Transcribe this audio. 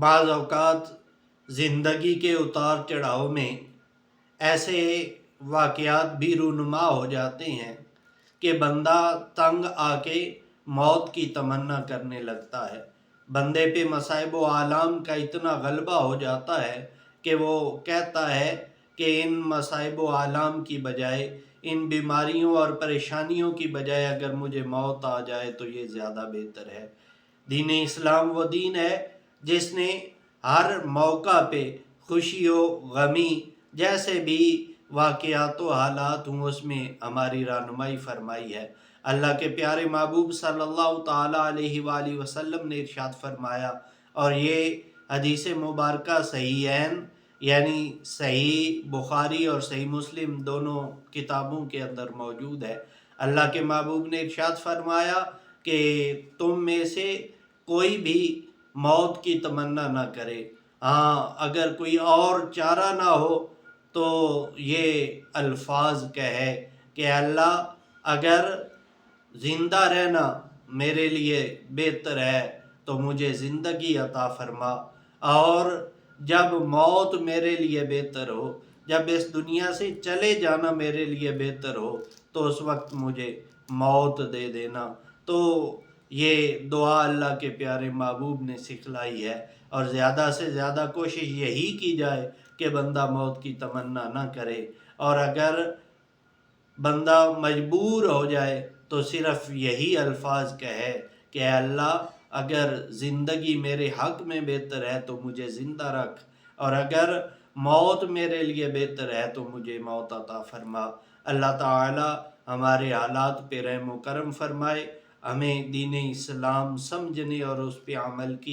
بعض اوقات زندگی کے اتار چڑھاؤ میں ایسے واقعات بھی رونما ہو جاتے ہیں کہ بندہ تنگ آ کے موت کی تمنا کرنے لگتا ہے۔ بندے پہ مصائب و آلام کا اتنا غلبہ ہو جاتا ہے کہ وہ کہتا ہے کہ ان مصائب و آلام کی بجائے، ان بیماریوں اور پریشانیوں کی بجائے اگر مجھے موت آ جائے تو یہ زیادہ بہتر ہے۔ دین اسلام وہ دین ہے جس نے ہر موقع پہ خوشی و غمی جیسے بھی واقعات و حالات ہوں اس میں ہماری رہنمائی فرمائی ہے۔ اللہ کے پیارے محبوب صلی اللہ تعالیٰ علیہ وآلہ وسلم نے ارشاد فرمایا، اور یہ حدیث مبارکہ صحیحین یعنی صحیح بخاری اور صحیح مسلم دونوں کتابوں کے اندر موجود ہے۔ اللہ کے محبوب نے ارشاد فرمایا کہ تم میں سے کوئی بھی موت کی تمنا نہ کرے، ہاں اگر کوئی اور چارہ نہ ہو تو یہ الفاظ کہے کہ اللہ اگر زندہ رہنا میرے لیے بہتر ہے تو مجھے زندگی عطا فرما، اور جب موت میرے لیے بہتر ہو، جب اس دنیا سے چلے جانا میرے لیے بہتر ہو تو اس وقت مجھے موت دے دینا۔ تو یہ دعا اللہ کے پیارے محبوب نے سکھلائی ہے، اور زیادہ سے زیادہ کوشش یہی کی جائے کہ بندہ موت کی تمنا نہ کرے، اور اگر بندہ مجبور ہو جائے تو صرف یہی الفاظ کہے کہ اے اللہ اگر زندگی میرے حق میں بہتر ہے تو مجھے زندہ رکھ، اور اگر موت میرے لیے بہتر ہے تو مجھے موت عطا فرما۔ اللہ تعالی ہمارے حالات پہ رحم و کرم فرمائے، ہمیں دین اسلام سمجھنے اور اس پہ عمل کی